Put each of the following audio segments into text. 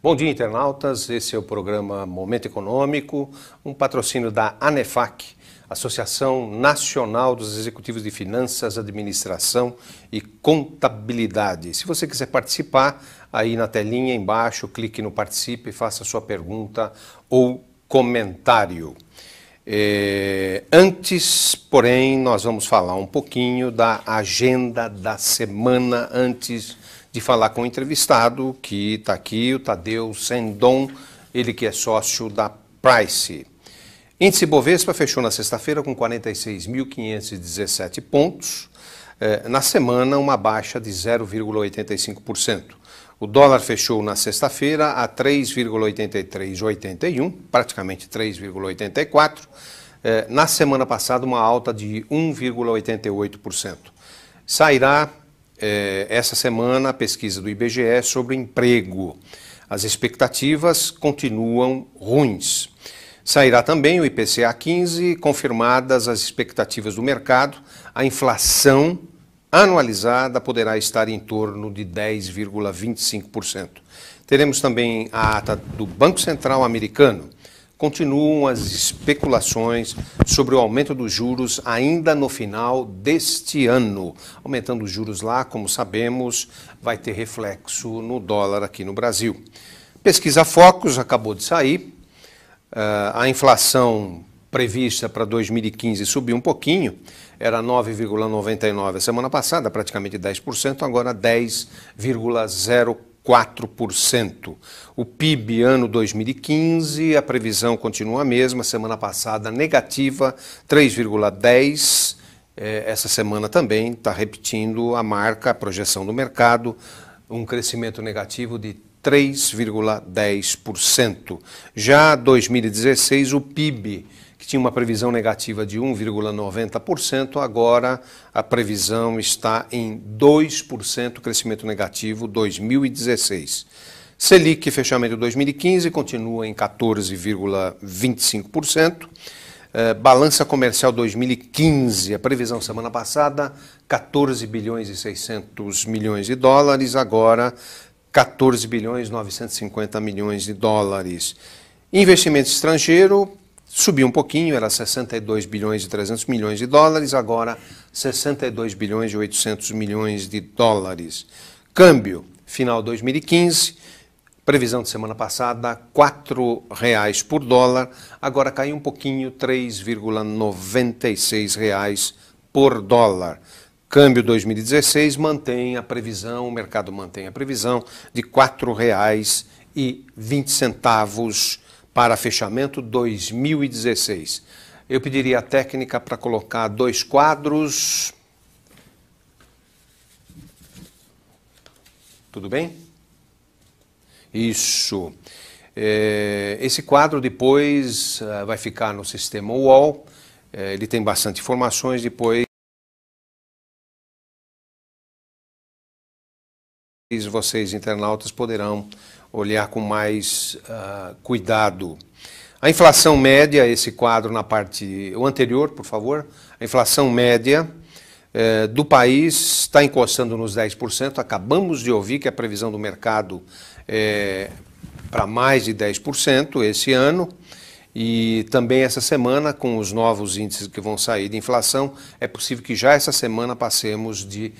Bom dia, internautas. Esse é o programa Momento Econômico, um patrocínio da ANEFAC, Associação Nacional dos Executivos de Finanças, Administração e Contabilidade. Se você quiser participar, aí na telinha embaixo, clique no Participe e faça sua pergunta ou comentário. Antes, porém, nós vamos falar um pouquinho da agenda da semana antes de falar com o entrevistado, que está aqui, o Tadeu Sendon, ele que é sócio da Price. Índice Bovespa fechou na sexta-feira com 46.517 pontos, na semana uma baixa de 0,85%. O dólar fechou na sexta-feira a 3,8381, praticamente 3,84%. Na semana passada, uma alta de 1,88%. Sairá essa semana a pesquisa do IBGE sobre emprego. As expectativas continuam ruins. Sairá também o IPCA 15, confirmadas as expectativas do mercado, a inflação anualizada poderá estar em torno de 10,25%. Teremos também a ata do Banco Central americano. Continuam as especulações sobre o aumento dos juros ainda no final deste ano. Aumentando os juros lá, como sabemos, vai ter reflexo no dólar aqui no Brasil. Pesquisa Focus acabou de sair. A inflação prevista para 2015 subiu um pouquinho, era 9,99% a semana passada, praticamente 10%, agora 10,04%. O PIB ano 2015, a previsão continua a mesma, semana passada negativa, 3,10%, essa semana também está repetindo a marca, a projeção do mercado, um crescimento negativo de 3,10%. Já 2016, o PIB, que tinha uma previsão negativa de 1,90%, agora a previsão está em 2% crescimento negativo 2016. Selic, fechamento 2015, continua em 14,25%. Balança comercial 2015, a previsão semana passada, 14 bilhões e 600 milhões de dólares, agora 14 bilhões e 950 milhões de dólares. Investimento estrangeiro subiu um pouquinho, era 62 bilhões e 300 milhões de dólares, agora 62 bilhões e 800 milhões de dólares. Câmbio, final 2015, previsão de semana passada, R$ 4,00 por dólar, agora caiu um pouquinho, R$ 3,96 por dólar. Câmbio 2016 mantém a previsão, o mercado mantém a previsão de R$ 4,20 para fechamento 2016. Eu pediria a técnica para colocar dois quadros. Tudo bem? Isso. Esse quadro depois vai ficar no sistema UOL. Ele tem bastante informações, depois vocês, internautas, poderão olhar com mais cuidado. A inflação média, esse quadro na parte, o anterior, por favor, a inflação média do país está encostando nos 10%, acabamos de ouvir que a previsão do mercado é para mais de 10% esse ano, e também essa semana, com os novos índices que vão sair de inflação, é possível que já essa semana passemos de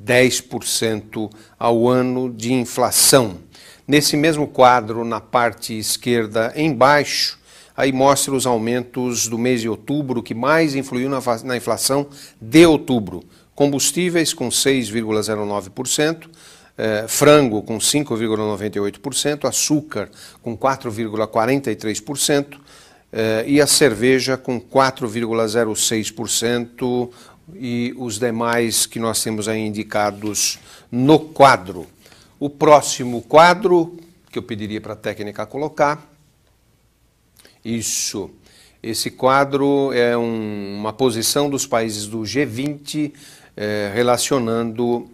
10% ao ano de inflação. Nesse mesmo quadro, na parte esquerda embaixo, aí mostra os aumentos do mês de outubro, que mais influiu na inflação de outubro. Combustíveis com 6,09%, frango com 5,98%, açúcar com 4,43%, e a cerveja com 4,06%, e os demais que nós temos aí indicados no quadro. O próximo quadro, que eu pediria para a técnica colocar, isso, esse quadro é uma posição dos países do G20, relacionando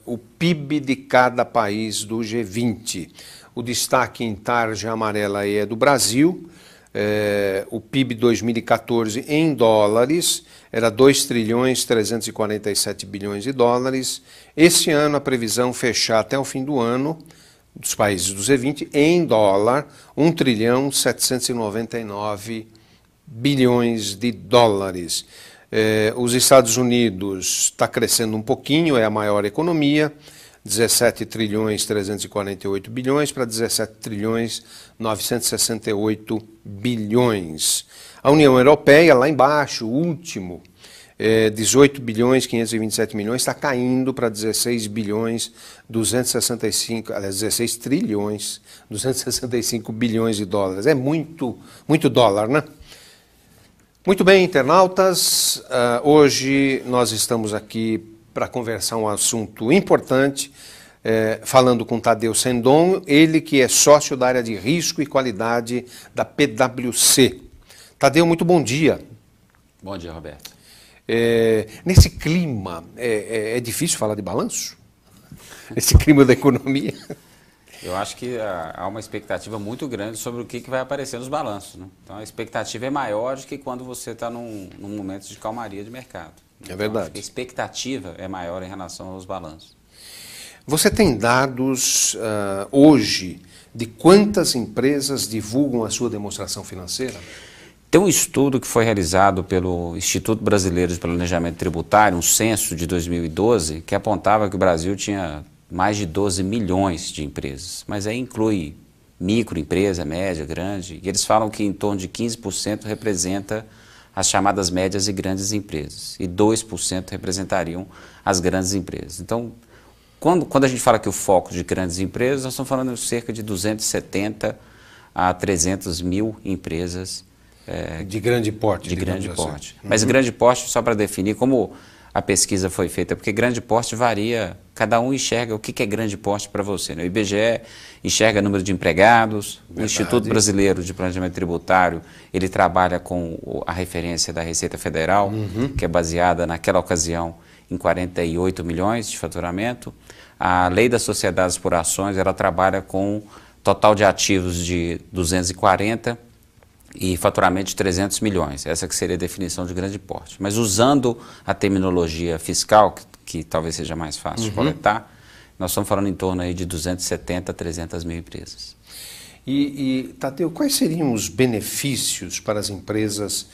o PIB de cada país do G20. O destaque em tarja amarela é do Brasil. O PIB 2014 em dólares era 2 trilhões 347 bilhões de dólares. Esse ano a previsão fechar até o fim do ano dos países do G20 em dólar, 1 trilhão 799 bilhões de dólares. Os Estados Unidos está crescendo um pouquinho, é a maior economia, 17 trilhões 348 bilhões para 17 trilhões 968 bilhões. A União Europeia, lá embaixo, o último, 18 bilhões 527 milhões, está caindo para 16 bilhões 265, aliás, 16 trilhões 265 bilhões de dólares. É muito dólar, né? Muito bem, internautas, hoje nós estamos aqui para conversar um assunto importante, falando com Tadeu Sendon, ele que é sócio da área de risco e qualidade da PwC. Tadeu, muito bom dia. Bom dia, Roberto. Nesse clima, é difícil falar de balanço? Nesse clima da economia? Eu acho que há uma expectativa muito grande sobre o que vai aparecer nos balanços, né? Então a expectativa é maior do que quando você está num momento de calmaria de mercado. É verdade. A expectativa é maior em relação aos balanços. Você tem dados hoje de quantas empresas divulgam a sua demonstração financeira? Tem um estudo que foi realizado pelo Instituto Brasileiro de Planejamento Tributário, um censo de 2012, que apontava que o Brasil tinha mais de 12 milhões de empresas, mas aí inclui microempresa, média, grande, e eles falam que em torno de 15% representa as chamadas médias e grandes empresas, e 2% representariam as grandes empresas. Então, quando a gente fala que o foco de grandes empresas, nós estamos falando de cerca de 270 a 300 mil empresas. De grande porte. De grande porte. Assim. Mas grande porte, só para definir como a pesquisa foi feita, porque grande porte varia, cada um enxerga o que é grande porte para você, né? O IBGE enxerga número de empregados, o Instituto Brasileiro de Planejamento Tributário, ele trabalha com a referência da Receita Federal, que é baseada naquela ocasião em 48 milhões de faturamento. A Lei das Sociedades por Ações, ela trabalha com total de ativos de 240 e faturamento de 300 milhões, essa que seria a definição de grande porte. Mas usando a terminologia fiscal, que talvez seja mais fácil de coletar, nós estamos falando em torno aí de 270 a 300 mil empresas. Tadeu, quais seriam os benefícios para as empresas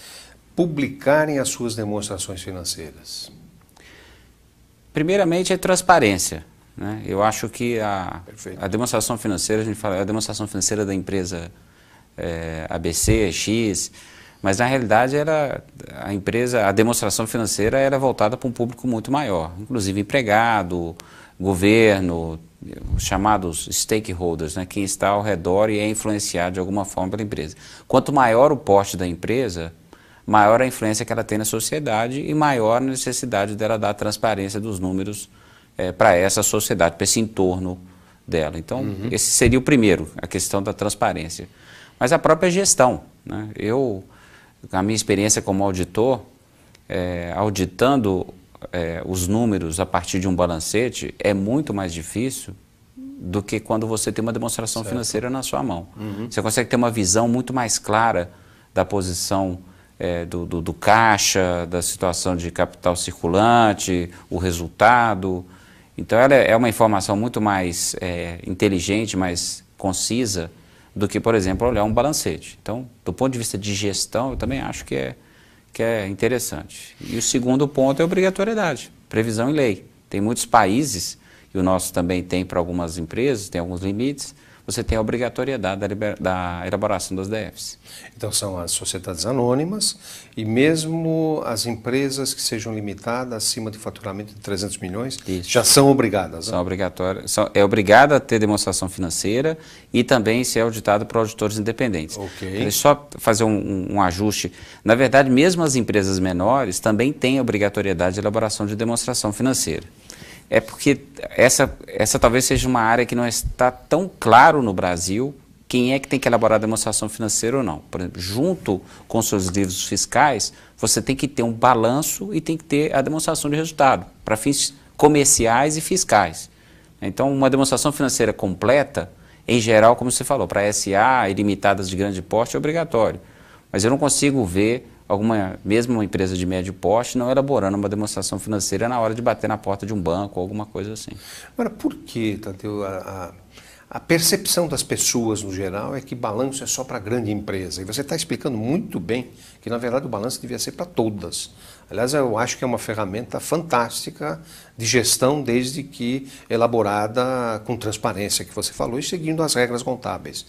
publicarem as suas demonstrações financeiras? Primeiramente é transparência, né? Eu acho que a demonstração financeira, a gente fala, é a demonstração financeira da empresa ABC, X, mas na realidade a demonstração financeira era voltada para um público muito maior, inclusive empregado, governo, os chamados stakeholders, né, quem está ao redor e é influenciado de alguma forma pela empresa. Quanto maior o porte da empresa, maior a influência que ela tem na sociedade e maior a necessidade dela dar transparência dos números para essa sociedade, para esse entorno dela. Então, esse seria o primeiro, a questão da transparência. Mas a própria gestão, né? A minha experiência como auditor, auditando os números a partir de um balancete, é muito mais difícil do que quando você tem uma demonstração financeira na sua mão. Você consegue ter uma visão muito mais clara da posição do caixa, da situação de capital circulante, o resultado. Então, ela é uma informação muito mais inteligente, mais concisa, do que, por exemplo, olhar um balancete. Então, do ponto de vista de gestão, eu também acho que é interessante. E o segundo ponto é a obrigatoriedade, previsão em lei. Tem muitos países, e o nosso também tem para algumas empresas, tem alguns limites, você tem a obrigatoriedade da elaboração das DFs. Então são as sociedades anônimas e mesmo as empresas que sejam limitadas acima de faturamento de 300 milhões já são obrigadas. São obrigatórias. É obrigada a ter demonstração financeira e também ser auditado por auditores independentes. Okay. Só fazer um ajuste. Na verdade, mesmo as empresas menores também têm a obrigatoriedade de elaboração de demonstração financeira. É porque essa talvez seja uma área que não está tão claro no Brasil quem é que tem que elaborar a demonstração financeira ou não. Por exemplo, junto com seus livros fiscais, você tem que ter um balanço e tem que ter a demonstração de resultado para fins comerciais e fiscais. Então, uma demonstração financeira completa, em geral, como você falou, para SA e limitadas de grande porte é obrigatório. Mas eu não consigo ver mesmo uma empresa de médio porte, não elaborando uma demonstração financeira na hora de bater na porta de um banco ou alguma coisa assim. Agora, por que, Tadeu, a percepção das pessoas no geral é que balanço é só para grande empresa. E você está explicando muito bem que, na verdade, o balanço devia ser para todas. Aliás, eu acho que é uma ferramenta fantástica de gestão, desde que elaborada com transparência, que você falou, e seguindo as regras contábeis.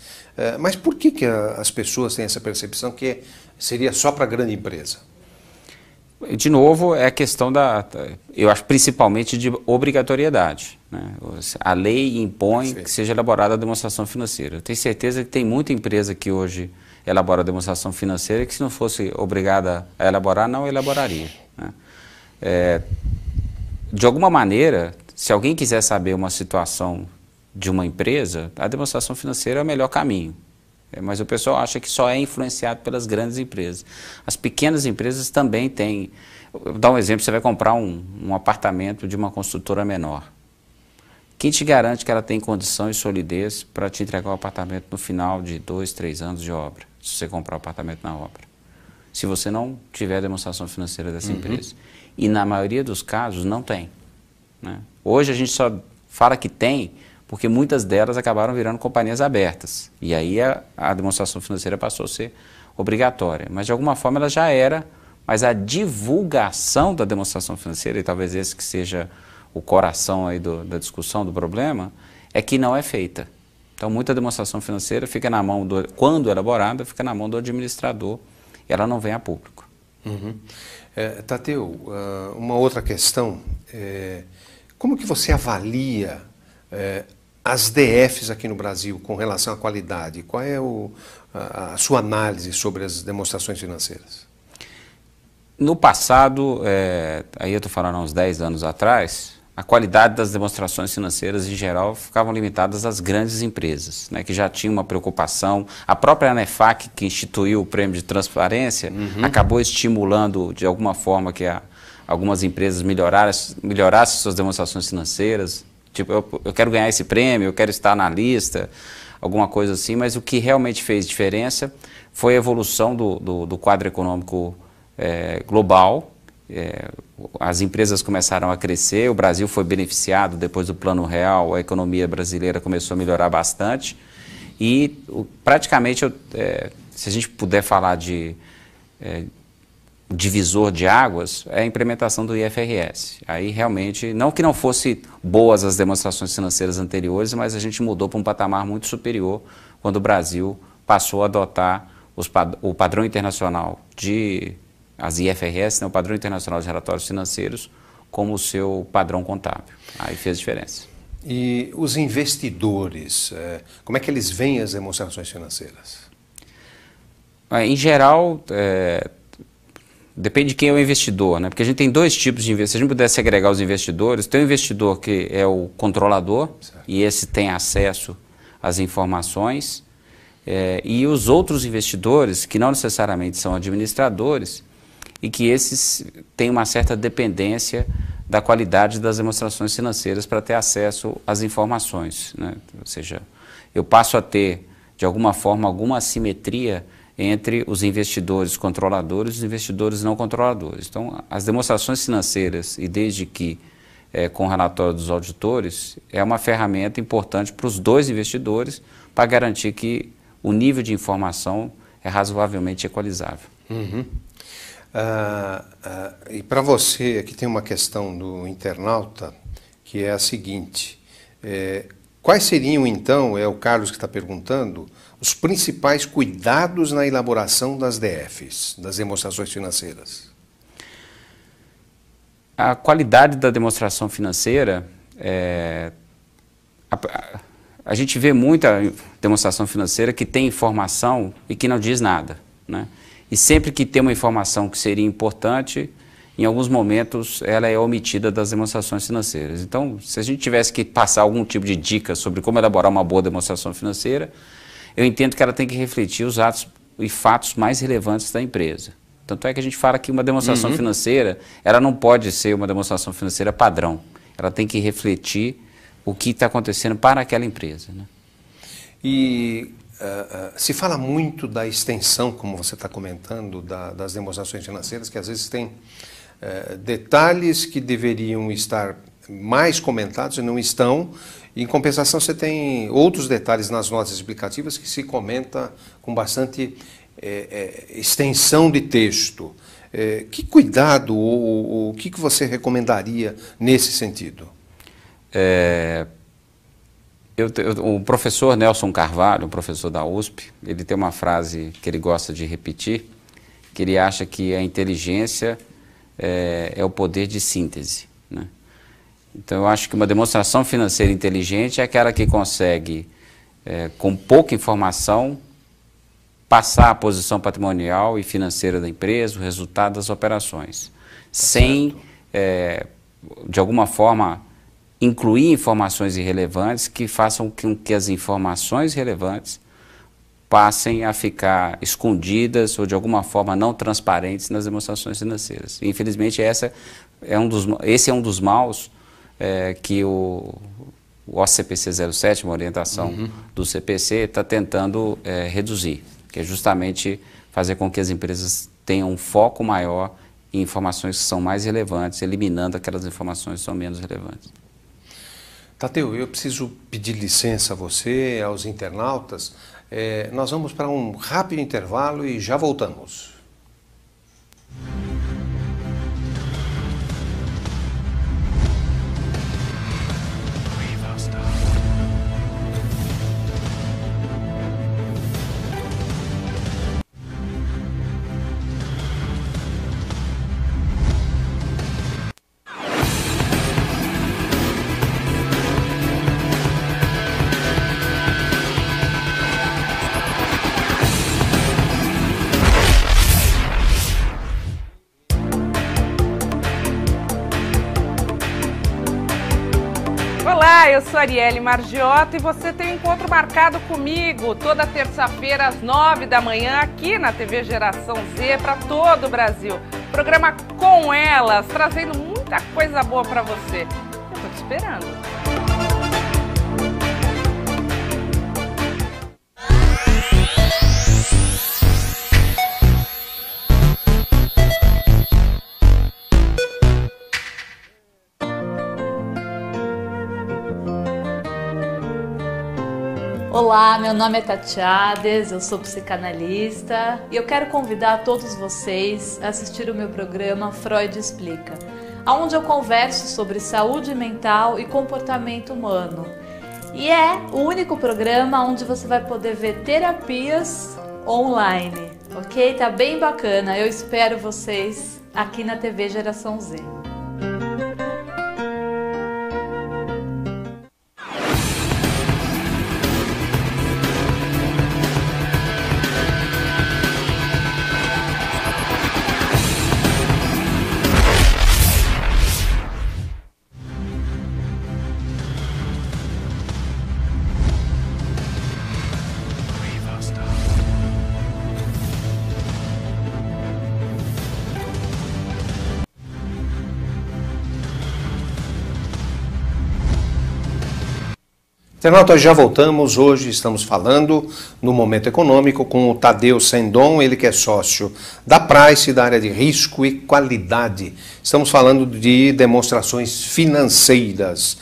Mas por que as pessoas têm essa percepção que seria só para grande empresa? De novo, é a questão eu acho principalmente de obrigatoriedade, né? A lei impõe que seja elaborada a demonstração financeira. Eu tenho certeza que tem muita empresa que hoje elabora a demonstração financeira que, se não fosse obrigada a elaborar, não elaboraria, né? De alguma maneira, se alguém quiser saber uma situação de uma empresa, a demonstração financeira é o melhor caminho. Mas o pessoal acha que só é influenciado pelas grandes empresas. As pequenas empresas também têm. Vou dar um exemplo: você vai comprar um apartamento de uma construtora menor. Quem te garante que ela tem condição e solidez para te entregar o apartamento no final de 2, 3 anos de obra, se você comprar o apartamento na obra? Se você não tiver a demonstração financeira dessa empresa. E na maioria dos casos não tem, né? Hoje a gente só fala que tem porque muitas delas acabaram virando companhias abertas. E aí a demonstração financeira passou a ser obrigatória. Mas de alguma forma ela já era, mas a divulgação da demonstração financeira, e talvez esse que seja o coração aí da discussão do problema, é que não é feita. Então muita demonstração financeira fica na mão, quando elaborada, fica na mão do administrador, e ela não vem a público. Tadeu, uma outra questão, como que você avalia as DFs aqui no Brasil com relação à qualidade? Qual é a sua análise sobre as demonstrações financeiras? No passado, aí eu estou falando há uns 10 anos atrás, a qualidade das demonstrações financeiras, em geral, ficavam limitadas às grandes empresas, né, que já tinham uma preocupação. A própria ANEFAC, que instituiu o prêmio de transparência, acabou estimulando, de alguma forma, que algumas empresas melhorassem suas demonstrações financeiras. Tipo, eu quero ganhar esse prêmio, eu quero estar na lista, alguma coisa assim, mas o que realmente fez diferença foi a evolução do quadro econômico global. As empresas começaram a crescer, o Brasil foi beneficiado depois do Plano Real, a economia brasileira começou a melhorar bastante e praticamente, se a gente puder falar de divisor de águas, é a implementação do IFRS. Aí realmente, não que não fosse boas as demonstrações financeiras anteriores, mas a gente mudou para um patamar muito superior quando o Brasil passou a adotar o padrão internacional as IFRS, né, o padrão internacional de relatórios financeiros, como o seu padrão contábil. Aí fez diferença. E os investidores, como é que eles veem as demonstrações financeiras? Em geral, depende de quem é o investidor, né? Porque a gente tem dois tipos de investidores. Se a gente pudesse segregar os investidores, tem o investidor que é o controlador, certo, e esse tem acesso às informações, e os outros investidores, que não necessariamente são administradores, e que esses têm uma certa dependência da qualidade das demonstrações financeiras para ter acesso às informações, né? Ou seja, eu passo a ter, de alguma forma, alguma assimetria entre os investidores controladores e os investidores não controladores. Então, as demonstrações financeiras, e desde que com o relatório dos auditores, é uma ferramenta importante para os dois investidores para garantir que o nível de informação é razoavelmente equalizável. E para você, aqui tem uma questão do internauta, que é a seguinte: quais seriam então, o Carlos que está perguntando, os principais cuidados na elaboração das DFs, das demonstrações financeiras? A qualidade da demonstração financeira, a gente vê muita demonstração financeira que tem informação e que não diz nada, né? E sempre que tem uma informação que seria importante, em alguns momentos ela é omitida das demonstrações financeiras. Então, se a gente tivesse que passar algum tipo de dica sobre como elaborar uma boa demonstração financeira, eu entendo que ela tem que refletir os atos e fatos mais relevantes da empresa. Tanto é que a gente fala que uma demonstração financeira, ela não pode ser uma demonstração financeira padrão. Ela tem que refletir o que está acontecendo para aquela empresa, né? E se fala muito da extensão, como você está comentando, das demonstrações financeiras, que às vezes tem detalhes que deveriam estar mais comentados e não estão. Em compensação, você tem outros detalhes nas notas explicativas que se comenta com bastante extensão de texto. Que cuidado ou o que você recomendaria nesse sentido? O professor Nelson Carvalho, um professor da USP, ele tem uma frase que ele gosta de repetir, que ele acha que a inteligência é o poder de síntese, né? Então, eu acho que uma demonstração financeira inteligente é aquela que consegue, com pouca informação, passar a posição patrimonial e financeira da empresa, o resultado das operações, sem, de alguma forma, incluir informações irrelevantes que façam com que as informações relevantes passem a ficar escondidas ou, de alguma forma, não transparentes nas demonstrações financeiras. Infelizmente, esse é um dos maus que o OCPC 07, uma orientação do CPC, está tentando reduzir, que é justamente fazer com que as empresas tenham um foco maior em informações que são mais relevantes, eliminando aquelas informações que são menos relevantes. Tadeu, eu preciso pedir licença a você, aos internautas. Nós vamos para um rápido intervalo e já voltamos. Olá, eu sou Arielle Margiotto e você tem um encontro marcado comigo toda terça-feira às 9 da manhã aqui na TV Geração Z para todo o Brasil. Programa Com Elas, trazendo muita coisa boa para você. Eu tô te esperando. Olá, meu nome é Tatiades, eu sou psicanalista e eu quero convidar todos vocês a assistir o meu programa Freud Explica, onde eu converso sobre saúde mental e comportamento humano. E é o único programa onde você vai poder ver terapias online, ok? Tá bem bacana, eu espero vocês aqui na TV Geração Z. Internautas, já voltamos. Hoje estamos falando no Momento Econômico com o Tadeu Sendon, ele que é sócio da Price, da área de risco e qualidade. Estamos falando de demonstrações financeiras.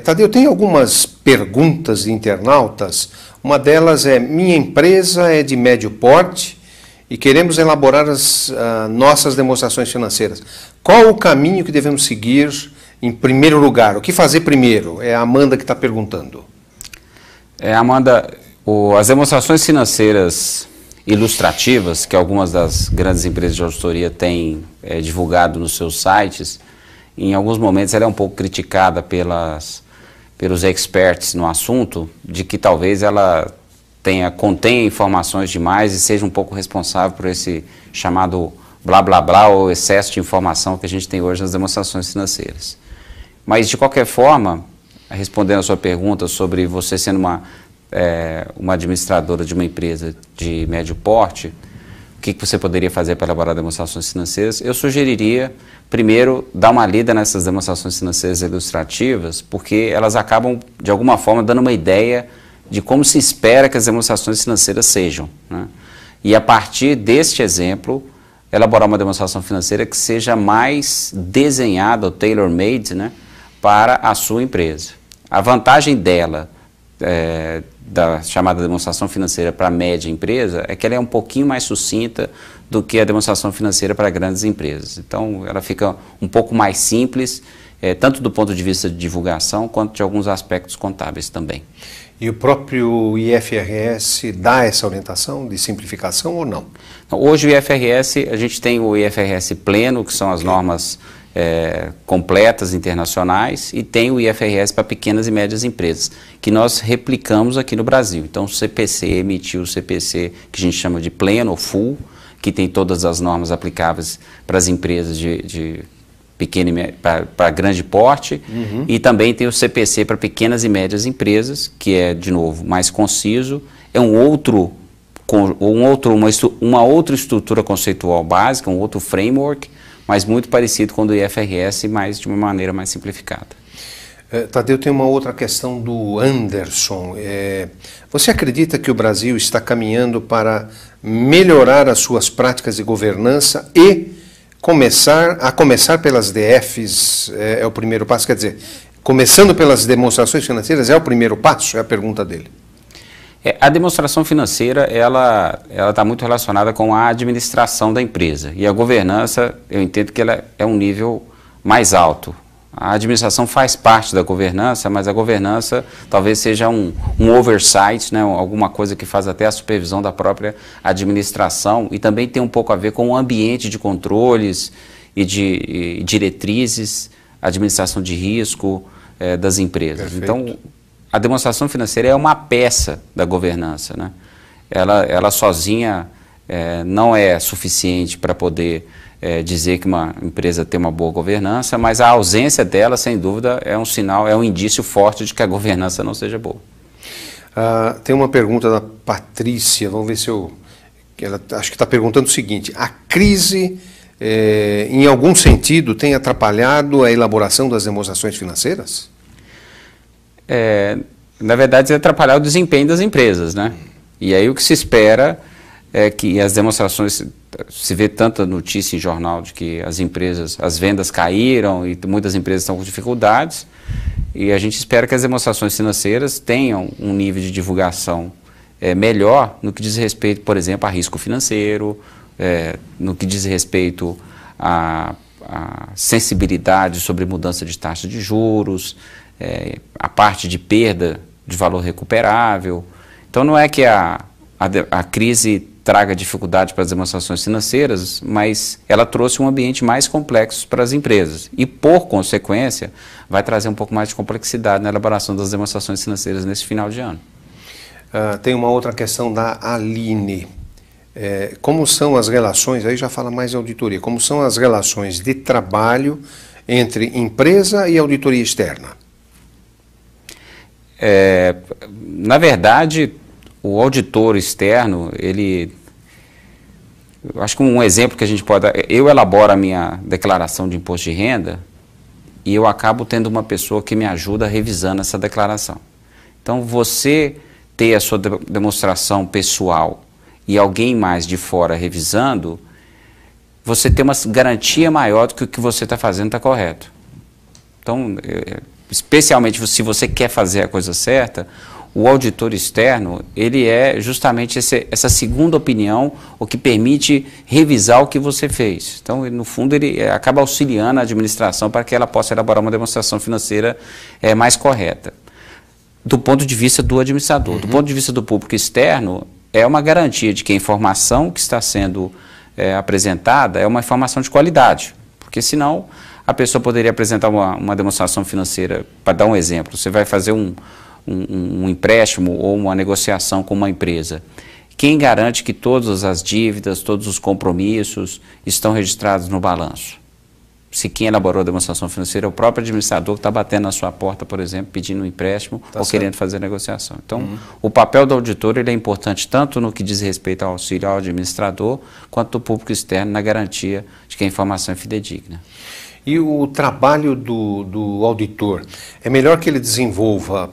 Tadeu, tem algumas perguntas de internautas. Uma delas é: minha empresa é de médio porte e queremos elaborar as nossas demonstrações financeiras. Qual o caminho que devemos seguir? Em primeiro lugar, o que fazer primeiro? É a Amanda que está perguntando. Amanda, as demonstrações financeiras ilustrativas, que algumas das grandes empresas de auditoria têm divulgado nos seus sites, em alguns momentos ela é um pouco criticada pelos experts no assunto, de que talvez ela contenha informações demais e seja um pouco responsável por esse chamado blá blá blá ou excesso de informação que a gente tem hoje nas demonstrações financeiras. Mas, de qualquer forma, respondendo a sua pergunta sobre você sendo uma administradora de uma empresa de médio porte, o que você poderia fazer para elaborar demonstrações financeiras? Eu sugeriria, primeiro, dar uma lida nessas demonstrações financeiras ilustrativas, porque elas acabam, de alguma forma, dando uma ideia de como se espera que as demonstrações financeiras sejam, né? E, a partir deste exemplo, elaborar uma demonstração financeira que seja mais desenhada, ou tailor-made, né, para a sua empresa. A vantagem dela, da chamada demonstração financeira para a média empresa, é que ela é um pouquinho mais sucinta do que a demonstração financeira para grandes empresas. Então, ela fica um pouco mais simples, tanto do ponto de vista de divulgação, quanto de alguns aspectos contábeis também. E o próprio IFRS dá essa orientação de simplificação ou não? Hoje o IFRS, a gente tem o IFRS pleno, que são as normas completas internacionais, e tem o IFRS para pequenas e médias empresas, que nós replicamos aqui no Brasil. Então o CPC emitiu o CPC, que a gente chama de pleno ou full, que tem todas as normas aplicáveis para as empresas de pequeno para grande porte, e também tem o CPC para pequenas e médias empresas, que é, de novo, mais conciso, é uma outra estrutura conceitual básica, um outro framework, mas muito parecido com o do IFRS, mas de uma maneira mais simplificada. Tadeu, tem uma outra questão do Anderson. Você acredita que o Brasil está caminhando para melhorar as suas práticas de governança e a começar pelas DFs é o primeiro passo? Quer dizer, começando pelas demonstrações financeiras é o primeiro passo? É a pergunta dele. A demonstração financeira, ela está muito relacionada com a administração da empresa. E a governança, eu entendo que ela é um nível mais alto. A administração faz parte da governança, mas a governança talvez seja um oversight, né, alguma coisa que faz até a supervisão da própria administração, e também tem um pouco a ver com o ambiente de controles e de diretrizes, administração de risco das empresas. Perfeito. Então, a demonstração financeira é uma peça da governança, né? Ela sozinha não é suficiente para poder dizer que uma empresa tem uma boa governança, mas a ausência dela, sem dúvida, é um sinal, é um indício forte de que a governança não seja boa. Tem uma pergunta da Patrícia, vamos ver se ela acho que está perguntando o seguinte: a crise, em algum sentido, tem atrapalhado a elaboração das demonstrações financeiras? Na verdade, atrapalhar o desempenho das empresas, né? E aí o que se espera é que as demonstrações, se vê tanta notícia em jornal de que as vendas caíram e muitas empresas estão com dificuldades, e a gente espera que as demonstrações financeiras tenham um nível de divulgação melhor no que diz respeito, por exemplo, a risco financeiro, no que diz respeito a sensibilidade sobre mudança de taxa de juros, a parte de perda de valor recuperável. Então não é que a crise traga dificuldade para as demonstrações financeiras, mas ela trouxe um ambiente mais complexo para as empresas e, por consequência, vai trazer um pouco mais de complexidade na elaboração das demonstrações financeiras nesse final de ano. Tem uma outra questão da Aline. Como são as relações, aí já fala mais de auditoria, como são as relações de trabalho entre empresa e auditoria externa? Na verdade, o auditor externo, eu acho que um exemplo que a gente pode dar, eu elaboro a minha declaração de imposto de renda e eu acabo tendo uma pessoa que me ajuda revisando essa declaração. Então, você ter a sua demonstração pessoal e alguém mais de fora revisando, você tem uma garantia maior do que o que você está fazendo está correto. Então, especialmente se você quer fazer a coisa certa, o auditor externo, ele é justamente essa segunda opinião, o que permite revisar o que você fez. Então, no fundo, ele acaba auxiliando a administração para que ela possa elaborar uma demonstração financeira mais correta. Do ponto de vista do administrador. Do ponto de vista do público externo, é uma garantia de que a informação que está sendo apresentada é uma informação de qualidade. Porque, senão, a pessoa poderia apresentar uma demonstração financeira, para dar um exemplo, você vai fazer um empréstimo ou uma negociação com uma empresa. Quem garante que todas as dívidas, todos os compromissos estão registrados no balanço? Se quem elaborou a demonstração financeira é o próprio administrador que está batendo na sua porta, por exemplo, pedindo um empréstimo ou querendo fazer a negociação. Então, o papel do auditor ele é importante tanto no que diz respeito ao auxílio ao administrador, quanto do público externo na garantia de que a informação é fidedigna. E o trabalho do auditor, é melhor que ele desenvolva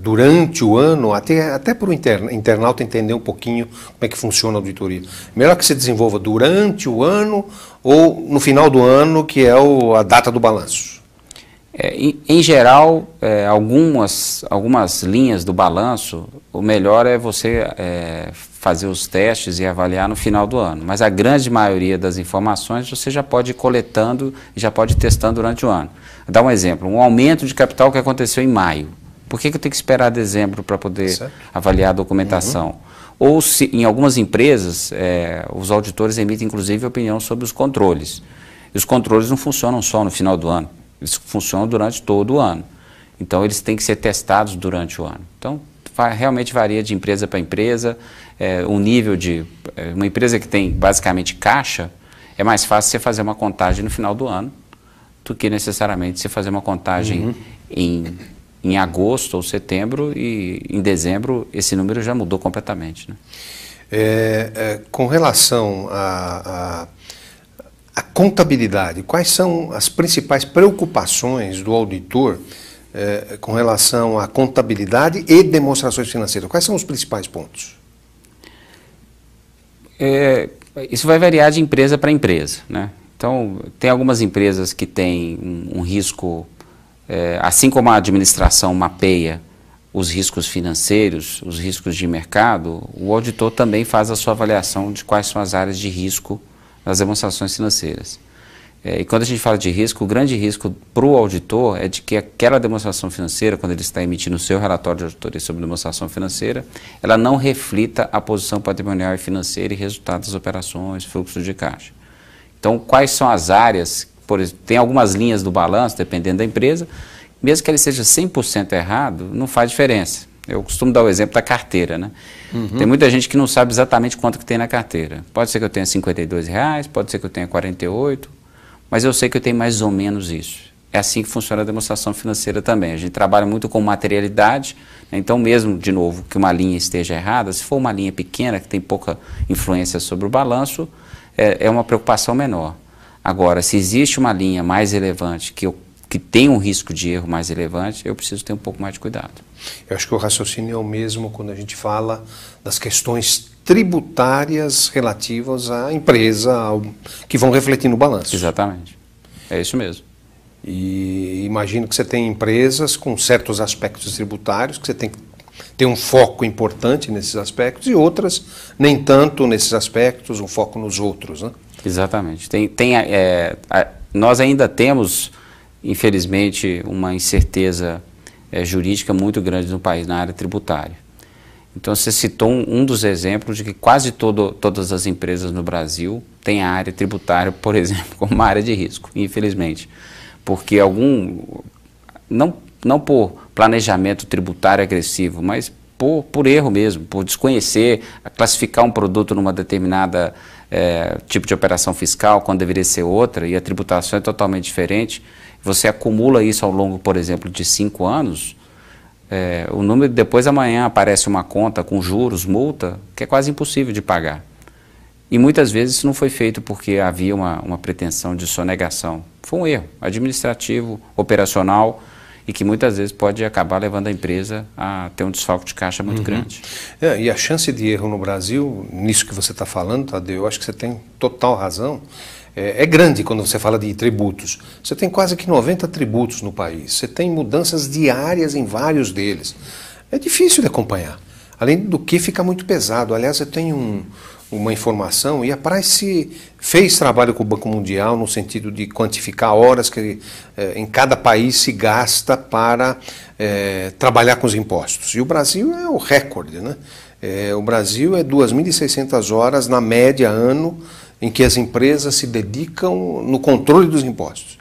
durante o ano, até para o internauta entender um pouquinho como é que funciona a auditoria. Melhor que se desenvolva durante o ano ou no final do ano, que é a data do balanço? Em geral, algumas linhas do balanço, o melhor é você fazer os testes e avaliar no final do ano. Mas a grande maioria das informações você já pode ir coletando e já pode ir testando durante o ano. Vou dar um exemplo, um aumento de capital que aconteceu em maio. Por que eu tenho que esperar dezembro para poder avaliar a documentação? Ou se em algumas empresas, os auditores emitem inclusive opinião sobre os controles. E os controles não funcionam só no final do ano. Eles funcionam durante todo o ano. Então, eles têm que ser testados durante o ano. Então, realmente varia de empresa para empresa. O nível de... uma empresa que tem, basicamente, caixa, é mais fácil você fazer uma contagem no final do ano do que, necessariamente, você fazer uma contagem em agosto ou setembro e, em dezembro, esse número já mudou completamente, né? Com relação a contabilidade, quais são as principais preocupações do auditor com relação à contabilidade e demonstrações financeiras? Quais são os principais pontos? Isso vai variar de empresa para empresa, né? Então, tem algumas empresas que têm um risco, assim como a administração mapeia os riscos financeiros, os riscos de mercado, o auditor também faz a sua avaliação de quais são as áreas de risco nas demonstrações financeiras. E quando a gente fala de risco, o grande risco para o auditor é de que aquela demonstração financeira, quando ele está emitindo o seu relatório de auditoria sobre demonstração financeira, ela não reflita a posição patrimonial e financeira e resultados das operações, fluxo de caixa. Então, quais são as áreas, por exemplo, tem algumas linhas do balanço, dependendo da empresa, mesmo que ele seja 100% errado, não faz diferença. Eu costumo dar o exemplo da carteira, né? Tem muita gente que não sabe exatamente quanto que tem na carteira. Pode ser que eu tenha R$52, pode ser que eu tenha 48, mas eu sei que eu tenho mais ou menos isso. É assim que funciona a demonstração financeira também. A gente trabalha muito com materialidade, né? Então mesmo, de novo, que uma linha esteja errada, se for uma linha pequena, que tem pouca influência sobre o balanço, é uma preocupação menor. Agora, se existe uma linha mais relevante, que tem um risco de erro mais relevante, eu preciso ter um pouco mais de cuidado. Eu acho que o raciocínio é o mesmo quando a gente fala das questões tributárias relativas à empresa, que vão refletir no balanço. Exatamente. É isso mesmo. E imagino que você tem empresas com certos aspectos tributários, que você tem que ter um foco importante nesses aspectos, e outras nem tanto nesses aspectos, um foco nos outros, né? Exatamente. Nós ainda temos, infelizmente, uma incerteza jurídica muito grande no país, na área tributária. Então, você citou um dos exemplos de que quase todas as empresas no Brasil têm a área tributária, por exemplo, como uma área de risco, infelizmente. Porque não por planejamento tributário agressivo, mas por erro mesmo, por desconhecer, classificar um produto numa determinada tipo de operação fiscal, quando deveria ser outra, e a tributação é totalmente diferente. Você acumula isso ao longo, por exemplo, de 5 anos, o número, depois amanhã aparece uma conta com juros, multa, que é quase impossível de pagar. E muitas vezes isso não foi feito porque havia uma pretensão de sonegação. Foi um erro administrativo, operacional, e que muitas vezes pode acabar levando a empresa a ter um desfalque de caixa muito grande. E a chance de erro no Brasil, nisso que você está falando, Tadeu, eu acho que você tem total razão, é grande quando você fala de tributos. Você tem quase que 90 tributos no país, você tem mudanças diárias em vários deles. É difícil de acompanhar, além do que fica muito pesado. Aliás, eu tenho uma informação, e a Price fez trabalho com o Banco Mundial no sentido de quantificar horas que em cada país se gasta para trabalhar com os impostos. E o Brasil é o recorde, né? O Brasil é 2.600 horas na média ano em que as empresas se dedicam no controle dos impostos.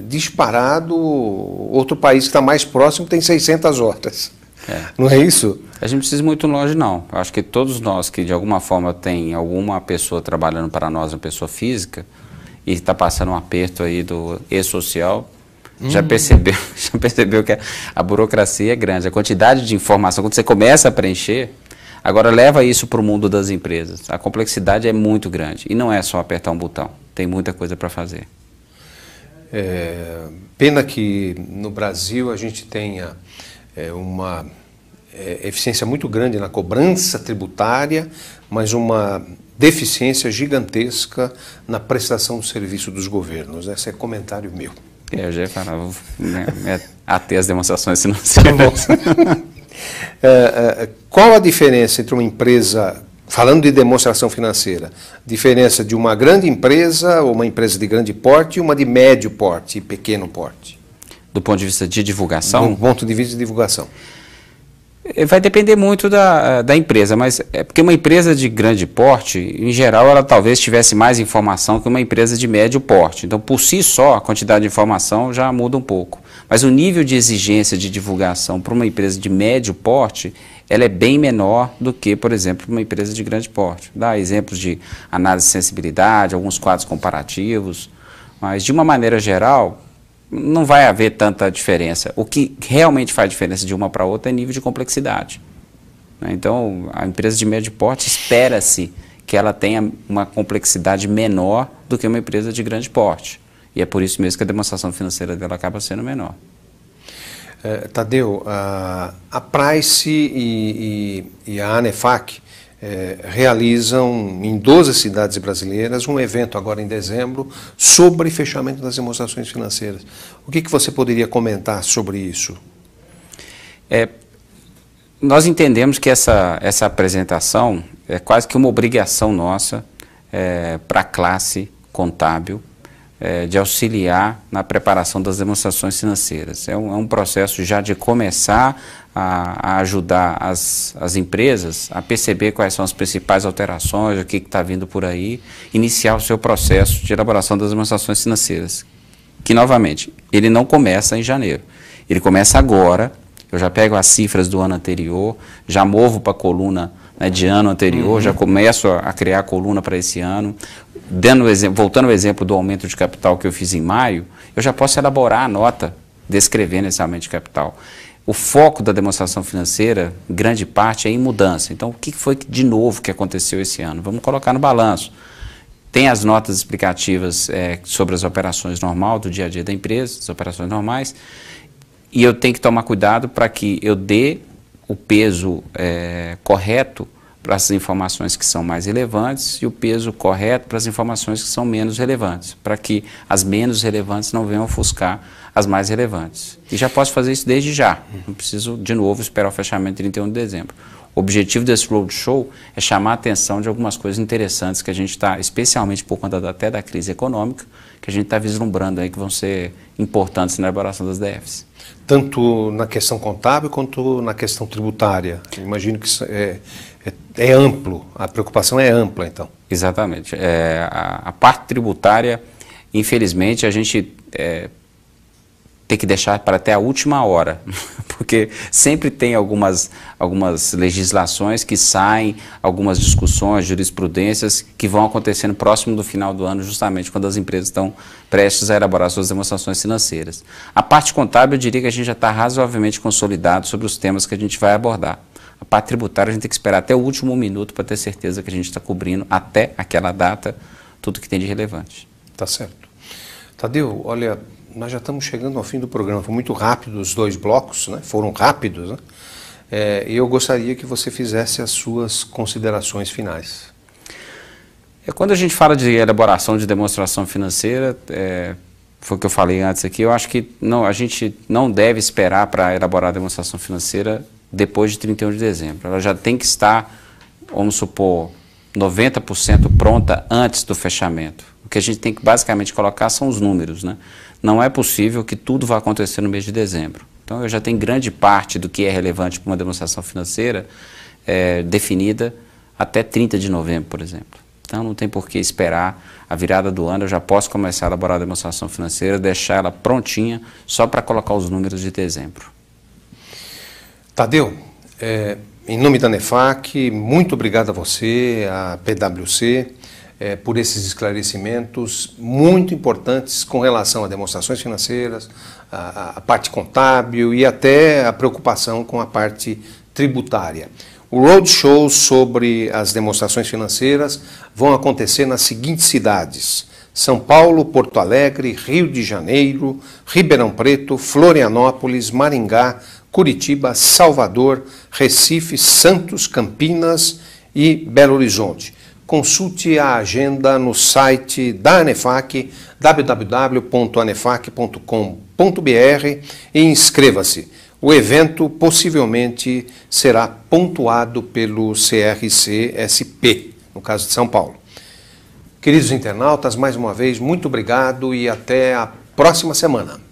Disparado, outro país que está mais próximo tem 600 horas. Não é isso? A gente não precisa ir muito longe, não. Eu acho que todos nós que de alguma forma tem alguma pessoa trabalhando para nós, uma pessoa física, e está passando um aperto aí do e-social, já percebeu que a burocracia é grande. A quantidade de informação, quando você começa a preencher, agora leva isso para o mundo das empresas. A complexidade é muito grande. E não é só apertar um botão. Tem muita coisa para fazer. Pena que no Brasil a gente tenha uma eficiência muito grande na cobrança tributária, mas uma deficiência gigantesca na prestação do serviço dos governos. Esse é comentário meu. Eu já falava, até as demonstrações financeiras. Qual a diferença entre uma empresa, falando de demonstração financeira, diferença de uma grande empresa ou uma empresa de grande porte e uma de médio porte e pequeno porte? Do ponto de vista de divulgação? Do ponto de vista de divulgação. Vai depender muito da empresa, mas é porque uma empresa de grande porte, em geral, ela talvez tivesse mais informação que uma empresa de médio porte. Então, por si só, a quantidade de informação já muda um pouco. Mas o nível de exigência de divulgação para uma empresa de médio porte, ela é bem menor do que, por exemplo, uma empresa de grande porte. Dá exemplos de análise de sensibilidade, alguns quadros comparativos, mas de uma maneira geral, não vai haver tanta diferença. O que realmente faz diferença de uma para outra é nível de complexidade. Então, a empresa de médio porte espera-se que ela tenha uma complexidade menor do que uma empresa de grande porte. E é por isso mesmo que a demonstração financeira dela acaba sendo menor. Tadeu, a Price e a ANEFAC realizam em 12 cidades brasileiras um evento agora em dezembro sobre fechamento das demonstrações financeiras. O que você poderia comentar sobre isso? Nós entendemos que essa apresentação é quase que uma obrigação nossa para a classe contábil, de auxiliar na preparação das demonstrações financeiras. É um processo já de começar a ajudar as empresas a perceber quais são as principais alterações, o que está vindo por aí, iniciar o seu processo de elaboração das demonstrações financeiras, que, novamente, ele não começa em janeiro, ele começa agora. Eu já pego as cifras do ano anterior, já movo para a coluna de ano anterior, já começo a criar a coluna para esse ano. Voltando ao exemplo do aumento de capital que eu fiz em maio, eu já posso elaborar a nota descrevendo esse aumento de capital. O foco da demonstração financeira, em grande parte, é em mudança. Então, o que foi de novo que aconteceu esse ano? Vamos colocar no balanço. Tem as notas explicativas sobre as operações normais, do dia a dia da empresa, as operações normais, e eu tenho que tomar cuidado para que eu dê o peso correto para as informações que são mais relevantes e o peso correto para as informações que são menos relevantes, para que as menos relevantes não venham ofuscar as mais relevantes. E já posso fazer isso desde já, não preciso de novo esperar o fechamento de 31 de dezembro. O objetivo desse roadshow é chamar a atenção de algumas coisas interessantes que a gente está, especialmente por conta até da crise econômica, que a gente está vislumbrando aí que vão ser importantes na elaboração das DFs. Tanto na questão contábil quanto na questão tributária. Eu imagino que isso é amplo, a preocupação é ampla, então. Exatamente. A parte tributária, infelizmente, a gente tem que deixar para até a última hora, porque sempre tem algumas legislações que saem, algumas discussões, jurisprudências que vão acontecendo próximo do final do ano, justamente quando as empresas estão prestes a elaborar suas demonstrações financeiras. A parte contábil, eu diria que a gente já está razoavelmente consolidado sobre os temas que a gente vai abordar. A parte tributária, a gente tem que esperar até o último minuto para ter certeza que a gente está cobrindo até aquela data tudo que tem de relevante. Tá certo. Tadeu, olha, nós já estamos chegando ao fim do programa. Foi muito rápido os dois blocos, né? Foram rápidos, né? E eu gostaria que você fizesse as suas considerações finais. Quando a gente fala de elaboração de demonstração financeira, foi o que eu falei antes aqui, eu acho que a gente não deve esperar para elaborar a demonstração financeira depois de 31 de dezembro. Ela já tem que estar, vamos supor, 90% pronta antes do fechamento. O que a gente tem que basicamente colocar são os números, né? Não é possível que tudo vá acontecer no mês de dezembro. Então, eu já tenho grande parte do que é relevante para uma demonstração financeira definida até 30 de novembro, por exemplo. Então, não tem por que esperar a virada do ano, eu já posso começar a elaborar a demonstração financeira, deixar ela prontinha só para colocar os números de dezembro. Tadeu, em nome da ANEFAC, muito obrigado a você, a PwC, por esses esclarecimentos muito importantes com relação a demonstrações financeiras, a parte contábil e até a preocupação com a parte tributária. O roadshow sobre as demonstrações financeiras vão acontecer nas seguintes cidades: São Paulo, Porto Alegre, Rio de Janeiro, Ribeirão Preto, Florianópolis, Maringá, Curitiba, Salvador, Recife, Santos, Campinas e Belo Horizonte. consulte a agenda no site da ANEFAC, www.anefac.com.br, e inscreva-se. O evento possivelmente será pontuado pelo CRC-SP, no caso de São Paulo. Queridos internautas, mais uma vez, muito obrigado e até a próxima semana.